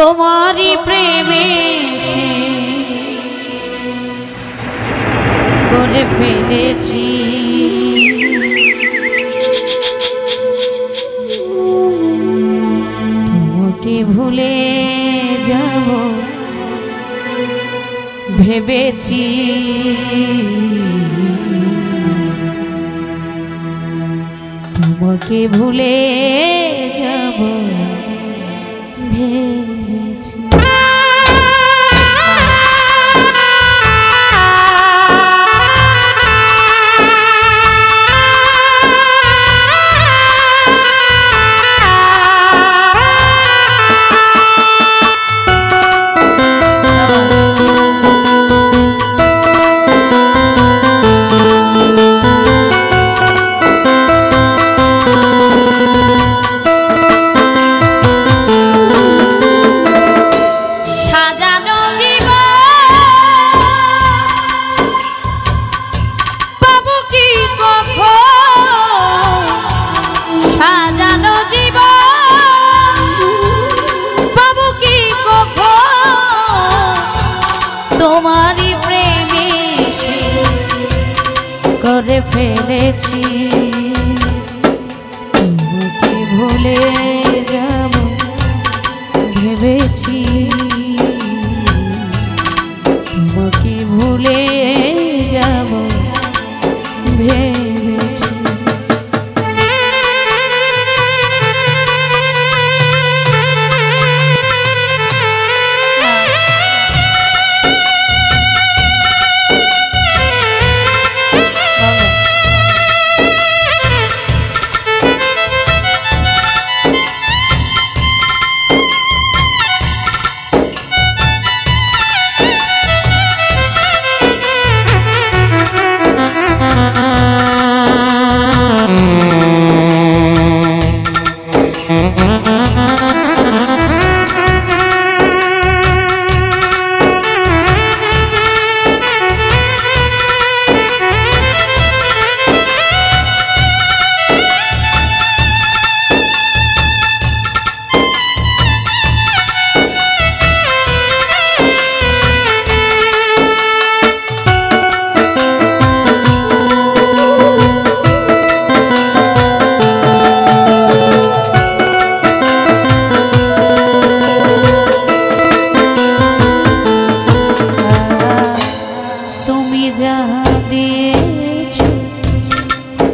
তোমারি প্রেমে সে করে ফেলেছি তোমাকে ভুলে যাব ভেবেছি তোমাকে ভুলে যাব ভেবেছি তোমারি প্রেমে সে করে ফেলেছি তোমাকে ভুলে যাব ভেবেছি তোমাকে ভুলে যাব ভেবেছি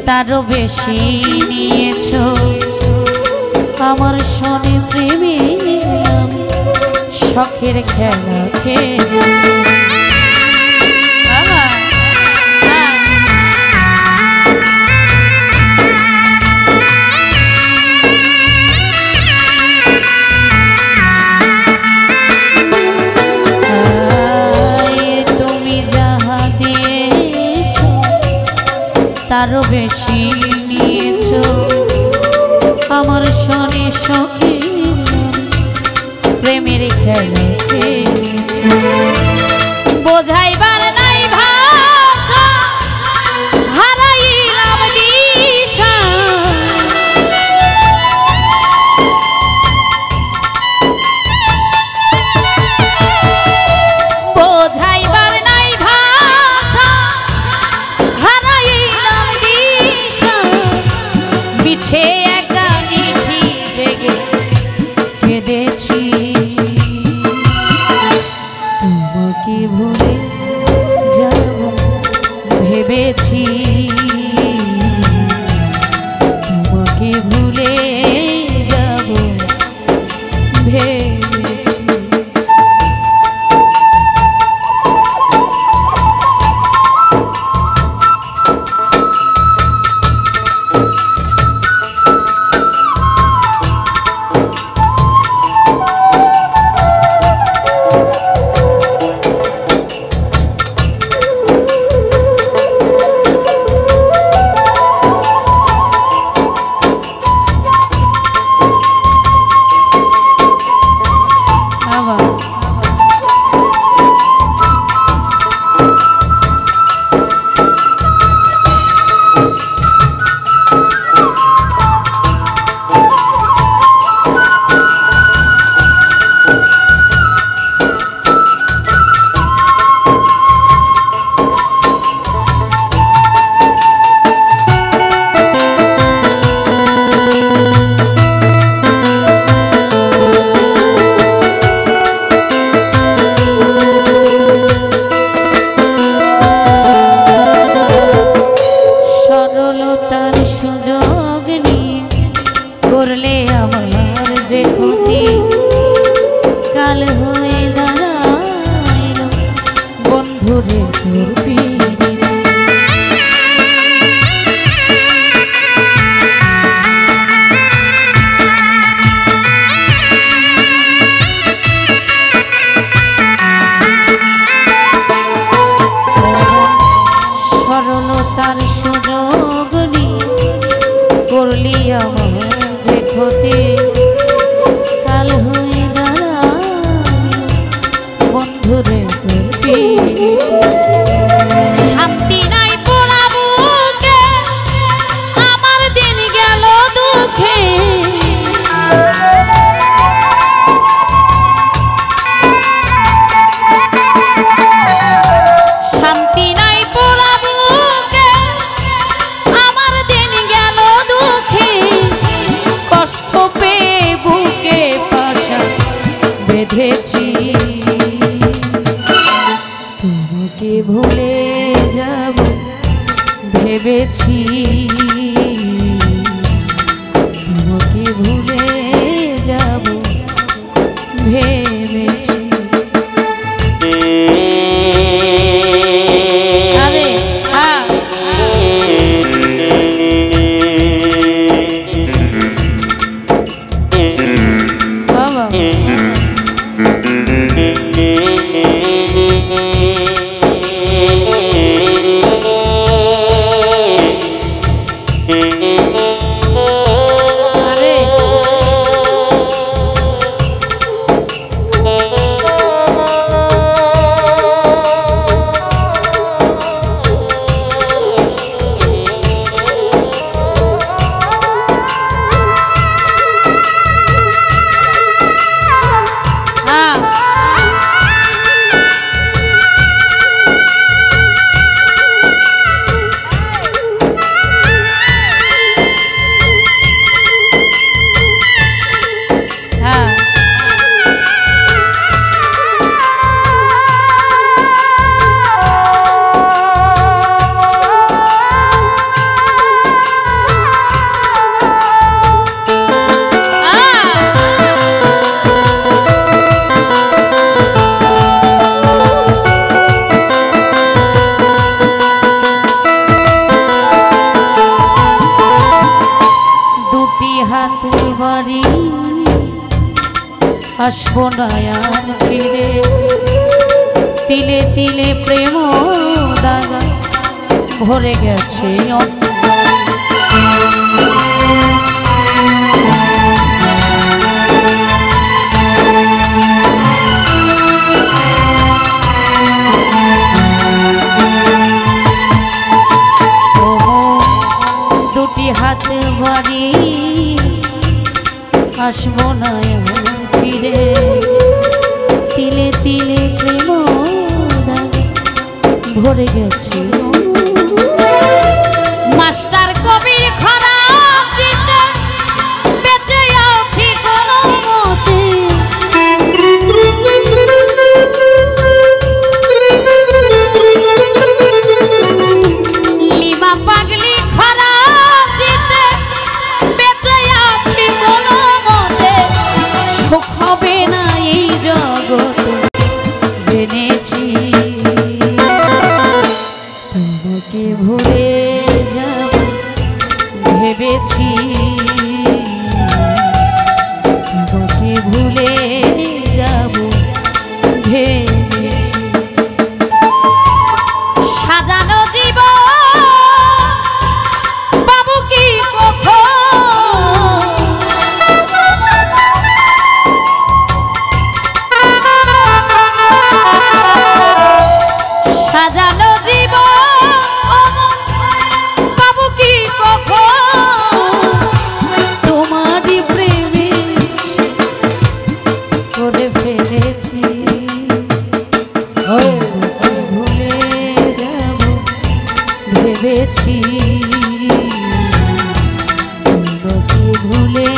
তারও বেশি নিয়েছো আমার শনি প্রেমে আমি শখের খেলা খেলেছি তুমি যাহা দিয়েছো তারও বেশি নিয়েছো আমার শনি সখী প্রেমের খেলা খেলেছো বোঝাইবার নাই ভাষা হারাইলাম দিশা বোঝাইবার নাই ভাষা হারাইলাম দিশা পিছে একটা নিশি জেগে কেঁদেছি তোমাকে ভুলে যাব ভেবেছি তোমাকে ভুলে যাব ভেবেছি বন্ধুরে তোর পিড়িতে। সরলতার সুযোগ নিয়ে করলি আমার যে ক্ষতি, কাল হয়ে দাঁড়ালি বন্ধুরে তোর পিড়িতে। শান্তি নাই পোড়া বুকে, আমার দিন গেল দুঃখে। শান্তি নাই পোড়া বুকে, আমার দিন গেল দুঃখে। কষ্ট পেয়ে বুকে পাশা বেঁধেছি, তোমাকে ভুলে যাব ভেবেছি, তোমাকে ভুলে যাব ভেবেছি। আরে বাবা বাড়ি আসবো না আর ফিরে, তিলে তিলে প্রেম দাগা ভরে গেছে দুটি হাত বাড়ি আসবো না ফিরে, তিলে তিলে প্রেম ভরে গেছে। মাস্টার কবির খরা চিন্তা বেঁচে আছি কোনো মতে, লিমা পাগলি খরা চিন্তা বেঁচে আছি কোনো মতে। সুখ হবে না এই জগতে জেনেছি, তোমাকে ভুলে যাব ভেবেছি, তোমাকে ভুলে যাব ভেবেছি। সাজানো জীবন বাবু কি সাজানো জীবন বাবু কি তোমারই প্রেমে করে ফেলেছি, ভুলে যাব ভেবেছি, তোমাকে ভুলে